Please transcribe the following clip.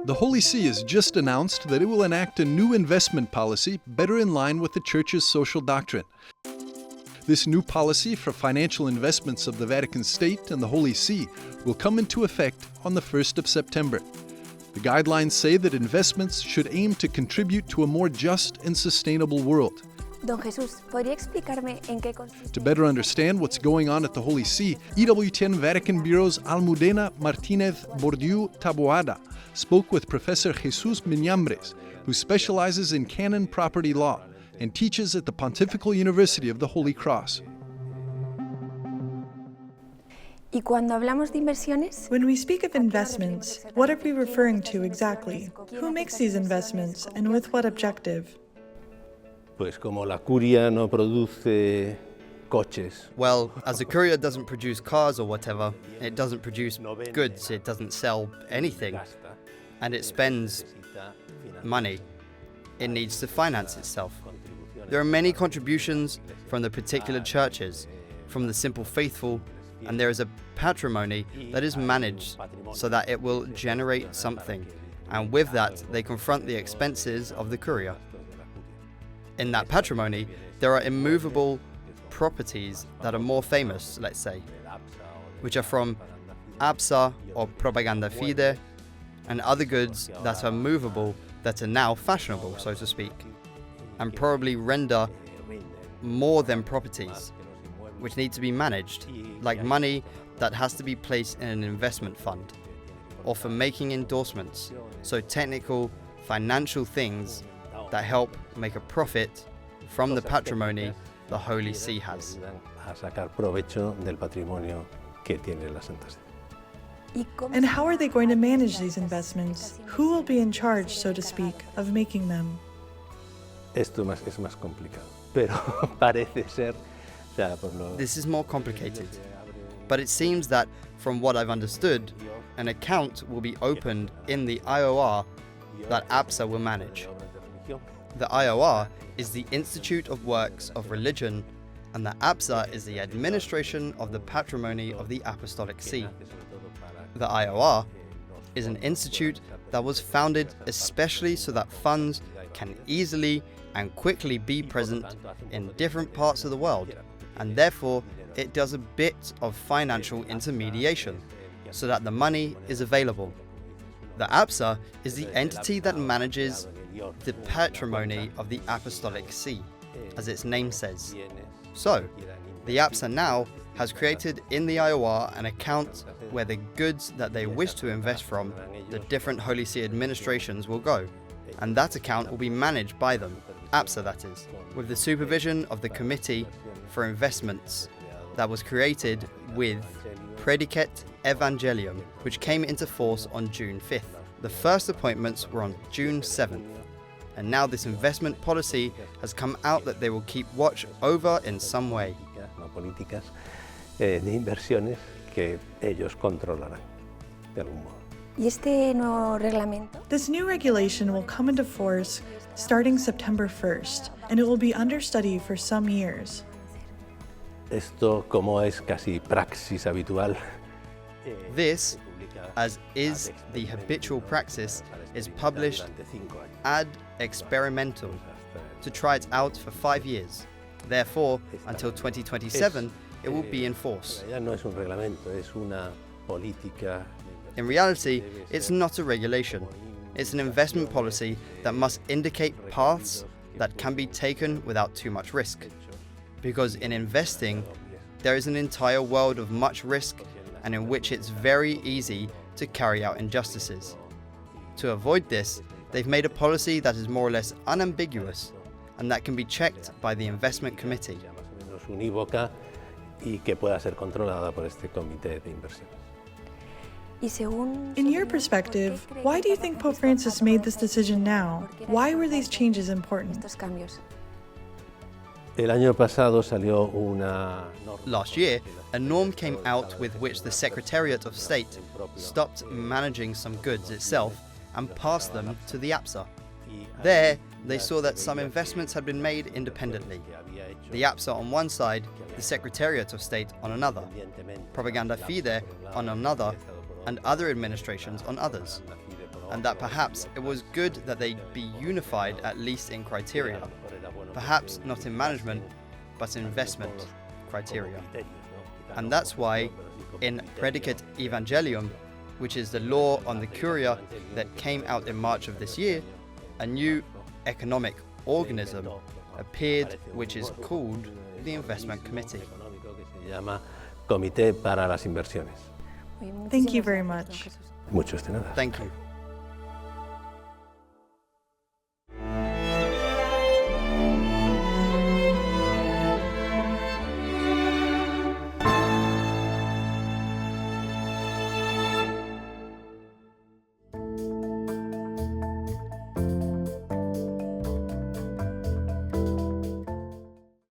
The Holy See has just announced that it will enact a new investment policy better in line with the Church's social doctrine. This new policy for financial investments of the Vatican State and the Holy See will come into effect on the 1st of September. The guidelines say that investments should aim to contribute to a more just and sustainable world. Don Jesús, ¿podría explicarme en qué consiste? To better understand what's going on at the Holy See, EWTN Vatican Bureau's Almudena, Martínez-Bordiú, Taboada spoke with Professor Jesús Miñambres, who specializes in Canon property law and teaches at the Pontifical University of the Holy Cross. ¿Y cuando hablamos de inversiones? When we speak of investments, what are we referring to exactly? Who makes these investments and with what objective? Pues como la curia no produce coches. Well, as a courier doesn't produce cars or whatever, it doesn't produce goods, it doesn't sell anything, and it spends money. It needs to finance itself. There are many contributions from the particular churches, from the simple faithful, and there is a patrimony that is managed so that it will generate something, and with that they confront the expenses of the courier. In that patrimony, there are immovable properties that are more famous, let's say, which are from absa or propaganda fide, and other goods that are movable that are now fashionable, so to speak, and probably render more than properties, which need to be managed, like money that has to be placed in an investment fund, or for making endorsements, so technical, financial things that help make a profit from the patrimony the Holy See has. A sacar provecho del patrimonio que tiene la Santa Sede. And how are they going to manage these investments? Who will be in charge, so to speak, of making them? Esto es más complicado, pero parece ser. This is more complicated, but it seems that, from what I've understood, an account will be opened in the IOR that APSA will manage. The IOR is the Institute of Works of Religion, and the APSA is the administration of the patrimony of the Apostolic See. The IOR is an institute that was founded especially so that funds can easily and quickly be present in different parts of the world, and therefore it does a bit of financial intermediation so that the money is available. The APSA is the entity that manages the patrimony of the Apostolic See, as its name says. So, the APSA now has created in the IOR an account where the goods that they wish to invest from the different Holy See administrations will go, and that account will be managed by them, APSA that is, with the supervision of the Committee for Investments that was created with Predicet Evangelium, which came into force on June 5th. The first appointments were on June 7th, and now this investment policy has come out that they will keep watch over in some way. Políticas de inversiones que ellos controlarán de algún modo. ¿Y este nuevo reglamento? This new regulation will come into force starting September 1st, and it will be under study for some years. Esto, como es casi praxis habitual. This, as is the habitual praxis, is published ad experimentum to try it out for 5 years. Therefore, until 2027, it will be in force. No es un reglamento, es una política. In reality, it's not a regulation. It's an investment policy that must indicate paths that can be taken without too much risk. Because in investing, there is an entire world of much risk and in which it's very easy to carry out injustices. To avoid this, they've made a policy that is more or less unambiguous and that can be checked by the investment committee. Unívoca y que pueda ser controlada por este comité de inversión. In your perspective, why do you think Pope Francis made this decision now? Why were these changes important? El año pasado salió una. Last year, a norm came out with which the Secretariat of State stopped managing some goods itself and passed them to the APSA. There, they saw that some investments had been made independently. The APSA on one side, the Secretariat of State on another, Propaganda Fide on another, and other administrations on others, and that perhaps it was good that they be unified at least in criteria, perhaps not in management, but in investment criteria. And that's why in Predicate Evangelium, which is the law on the Curia that came out in March of this year, a new economic organism appeared which is called the Investment Committee. Comité para las Inversiones. Thank you very much. Muchos de nada. Thank you.